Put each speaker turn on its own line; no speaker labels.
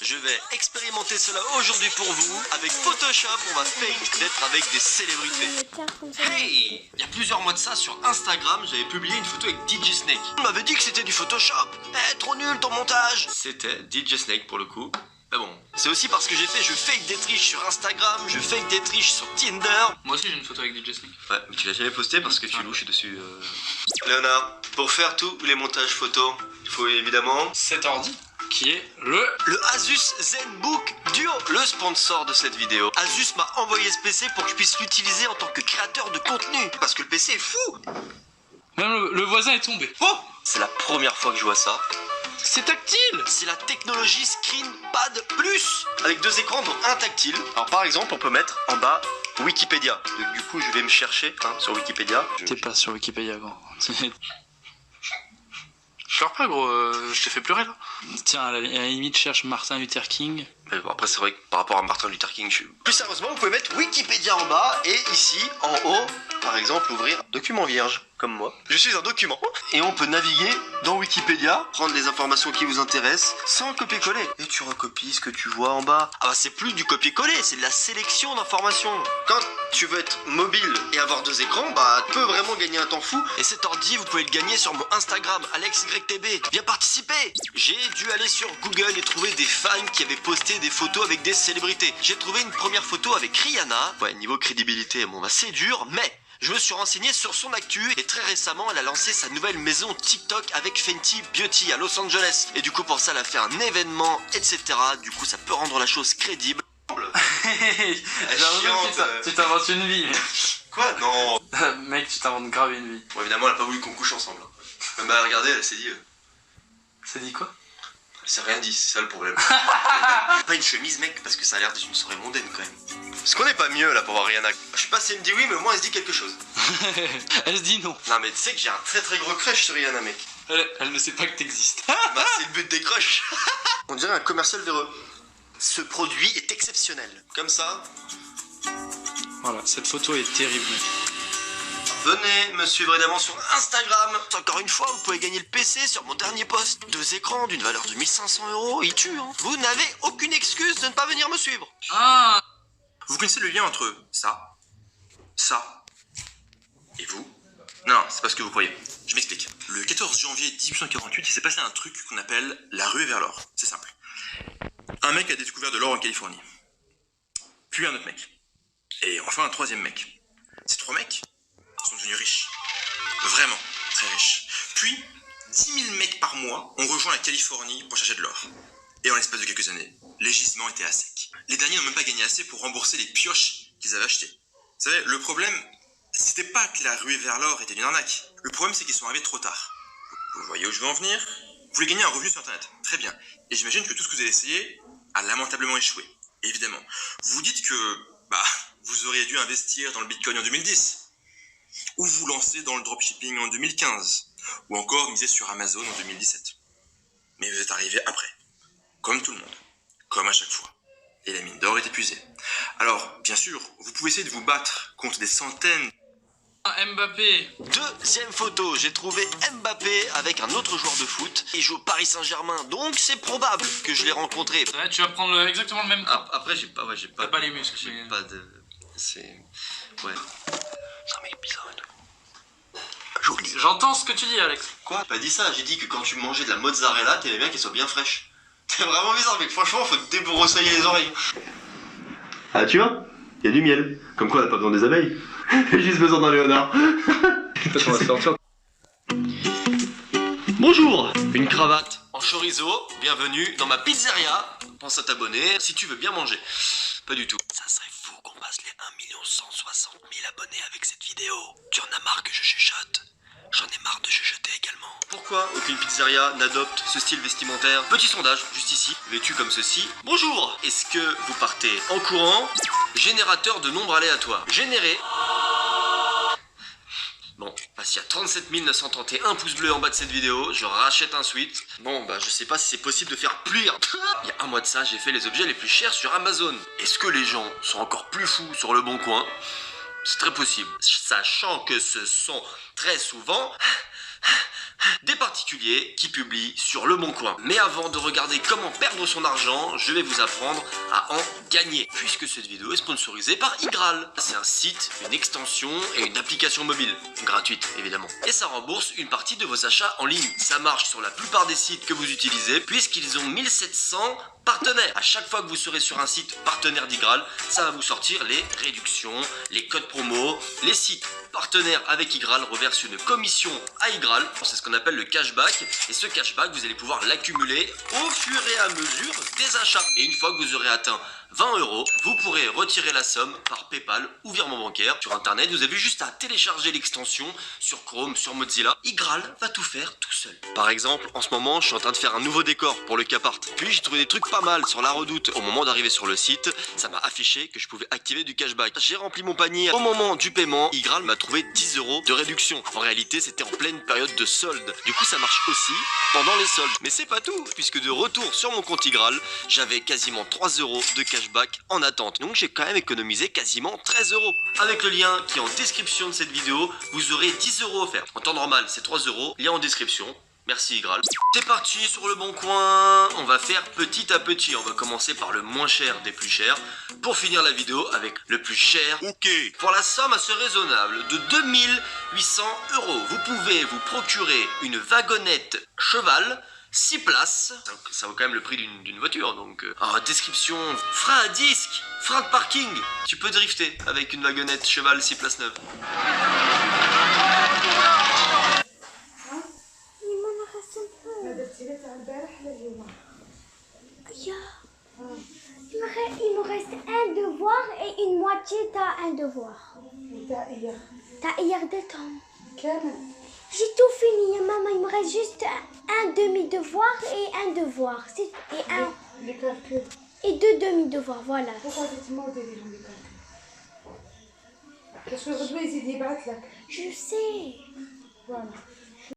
Je vais expérimenter cela aujourd'hui pour vous. Avec Photoshop, on va fake d'être avec des célébrités. Hey! Il y a plusieurs mois de ça, sur Instagram, j'avais publié une photo avec DJ Snake. On m'avait dit que c'était du Photoshop. Eh, trop nul ton montage. C'était DJ Snake pour le coup. Mais bon, c'est aussi parce que je fake des triches sur Instagram, je fake des triches sur Tinder.
Moi aussi j'ai une photo avec DJ Snake.
Ouais, mais tu l'as jamais posté parce que tu louches dessus. Léonard, pour faire tous les montages photos, il faut évidemment
cet ordi qui est le
Asus ZenBook Duo, le sponsor de cette vidéo. Asus m'a envoyé ce PC pour que je puisse l'utiliser en tant que créateur de contenu. Parce que le PC est fou.
Même le voisin est tombé.
Oh, c'est la première fois que je vois ça.
C'est tactile.
C'est la technologie ScreenPad Plus, avec 2 écrans dont un tactile. Alors par exemple, on peut mettre en bas Wikipédia. Donc, du coup, je vais me chercher sur Wikipédia.
T'es pas sur Wikipédia, gros. Je pleure pas, gros. Je t'ai fait pleurer, là. Tiens, à la limite, cherche Martin Luther King.
Mais bon, après, c'est vrai que par rapport à Martin Luther King, Plus sérieusement, vous pouvez mettre Wikipédia en bas et ici, en haut, par exemple, ouvrir document vierge, comme moi. Je suis un document. Et on peut naviguer dans Wikipédia, prendre les informations qui vous intéressent, sans copier-coller. Et tu recopies ce que tu vois en bas. Ah bah c'est plus du copier-coller, c'est de la sélection d'informations. Quand tu veux être mobile et avoir 2 écrans, bah tu peux vraiment gagner un temps fou. Et cet ordi, vous pouvez le gagner sur mon Instagram, AlexYTB. Viens participer. J'ai dû aller sur Google et trouver des fans qui avaient posté des photos avec des célébrités. J'ai trouvé une première photo avec Rihanna. Ouais, niveau crédibilité, bon bah c'est dur, mais je me suis renseigné sur son actu et très récemment elle a lancé sa nouvelle maison TikTok avec Fenty Beauty à Los Angeles. Et du coup pour ça elle a fait un événement, etc. Du coup ça peut rendre la chose crédible.
Tu t'inventes une vie.
Quoi? Non.
Mec, tu t'inventes grave une vie.
Bon évidemment elle a pas voulu qu'on couche ensemble. Bah regardez, elle s'est dit...
Ça dit quoi?
Elle s'est rien dit, c'est ça le problème. Pas une chemise mec, parce que ça a l'air d'être une soirée mondaine quand même. Est-ce qu'on est pas mieux là pour voir Rihanna? Je sais pas si elle me dit oui, mais au moins elle se dit quelque chose.
Elle se dit non.
Non mais tu sais que j'ai un très très gros crush sur Rihanna mec.
Elle ne sait pas que t'existes.
Bah c'est le but des crushs. On dirait un commercial véreux. Ce produit est exceptionnel. Comme ça.
Voilà, cette photo est terrible mec.
Venez me suivre évidemment sur Instagram. Encore une fois, vous pouvez gagner le PC sur mon dernier post. 2 écrans d'une valeur de 1500 €, il tue hein. Vous n'avez aucune excuse de ne pas venir me suivre.
Ah.
Vous connaissez le lien entre ça et vous? Non, c'est pas ce que vous croyez. Je m'explique. Le 14 janvier 1848, il s'est passé un truc qu'on appelle la ruée vers l'or. C'est simple. Un mec a découvert de l'or en Californie. Puis un autre mec. Et enfin un 3e mec. Ces 3 mecs sont devenus riches. Vraiment très riches. Puis, 10 000 mecs par mois ont rejoint la Californie pour chercher de l'or. Et en l'espace de quelques années, les gisements étaient à sec. Les derniers n'ont même pas gagné assez pour rembourser les pioches qu'ils avaient achetées. Vous savez, le problème, c'était pas que la ruée vers l'or était une arnaque. Le problème, c'est qu'ils sont arrivés trop tard. Vous voyez où je veux en venir? Vous voulez gagner un revenu sur Internet. Très bien. Et j'imagine que tout ce que vous avez essayé a lamentablement échoué. Évidemment. Vous dites que, vous auriez dû investir dans le Bitcoin en 2010. Ou vous lancer dans le dropshipping en 2015. Ou encore miser sur Amazon en 2017. Mais vous êtes arrivé après. Comme tout le monde. Comme à chaque fois. Et la mine d'or est épuisée. Alors, bien sûr, vous pouvez essayer de vous battre contre des centaines...
Mbappé.
Deuxième photo, j'ai trouvé Mbappé avec un autre joueur de foot. Il joue au Paris Saint-Germain, donc c'est probable que je l'ai rencontré.
Ouais, tu vas prendre exactement le même temps.
Après, j'ai pas
T'as pas les muscles.
J'ai pas de... C'est... Ouais. C'est un mec bizarre et tout. Joli.
J'entends ce que tu dis, Alex.
Quoi? Pas dit ça, j'ai dit que quand tu mangeais de la mozzarella, t'aimais bien qu'elle soit bien fraîche. T'es vraiment bizarre, mec. Franchement, faut te débroussailler les oreilles. Ah, tu vois? Il y a du miel. Comme quoi, on a pas besoin des abeilles. J'ai juste besoin d'un Léonard. On va sortir. Bonjour. Une cravate en chorizo. Bienvenue dans ma pizzeria. Pense à t'abonner si tu veux bien manger. Pas du tout. Ça serait fou qu'on passe les 1 160 000 abonnés avec cette vidéo. Tu en as marre que je chuchote? J'en ai marre de chuchoter également. Pourquoi aucune pizzeria n'adopte ce style vestimentaire? Petit sondage, juste ici, vêtu comme ceci. Bonjour. Est-ce que vous partez en courant? Générateur de nombres aléatoires. Généré. Bon, s'il y a 37 931 pouces bleus en bas de cette vidéo, je rachète un sweat. Bon, je sais pas si c'est possible de faire plus. Il y a un mois de ça, j'ai fait les objets les plus chers sur Amazon. Est-ce que les gens sont encore plus fous sur le bon coin? C'est très possible, sachant que ce sont très souvent Des particuliers qui publient sur Le Bon Coin. Mais avant de regarder comment perdre son argent, je vais vous apprendre à en gagner. Puisque cette vidéo est sponsorisée par Igral. C'est un site, une extension et une application mobile. Gratuite, évidemment. Et ça rembourse une partie de vos achats en ligne. Ça marche sur la plupart des sites que vous utilisez, puisqu'ils ont 1700 partenaires. À chaque fois que vous serez sur un site partenaire d'Igral, ça va vous sortir les réductions, les codes promo. Les sites partenaires avec Igral reversent une commission à Igral. C'est ce qu'on appelle le cashback. Et ce cashback, vous allez pouvoir l'accumuler au fur et à mesure des achats. Et une fois que vous aurez atteint 20 €, vous pourrez retirer la somme par PayPal ou virement bancaire. Sur internet, vous avez juste à télécharger l'extension sur Chrome, sur Mozilla. Igral va tout faire tout seul. Par exemple, en ce moment, je suis en train de faire un nouveau décor pour le Capart. Puis j'ai trouvé des trucs pas mal sur la Redoute. Au moment d'arriver sur le site, ça m'a affiché que je pouvais activer du cashback. J'ai rempli mon panier. Au moment du paiement, Igral m'a trouvé 10 € de réduction. En réalité, c'était en pleine période de solde. Du coup, ça marche aussi pendant les soldes. Mais c'est pas tout, puisque de retour sur mon compte Igral, j'avais quasiment 3 € de cashback en attente. Donc j'ai quand même économisé quasiment 13 €. Avec le lien qui est en description de cette vidéo, vous aurez 10 € offerts. En temps normal, c'est 3 €. Lien en description. Merci Igral. C'est parti sur Le Bon Coin. On va faire petit à petit. On va commencer par le moins cher des plus chers pour finir la vidéo avec le plus cher.
Ok.
Pour la somme assez raisonnable de 2800 €, vous pouvez vous procurer une wagonnette cheval 6 places. Ça vaut quand même le prix d'une voiture. Donc, description, frein à disque, frein de parking. Tu peux drifter avec une wagonnette cheval 6 places neuve.
Il me reste un devoir et une moitié t'as un devoir. T'as hier de temps. J'ai tout fini, maman. Il me reste juste un demi-devoir et un devoir. Et deux demi-devoirs, voilà. Je sais.
Voilà.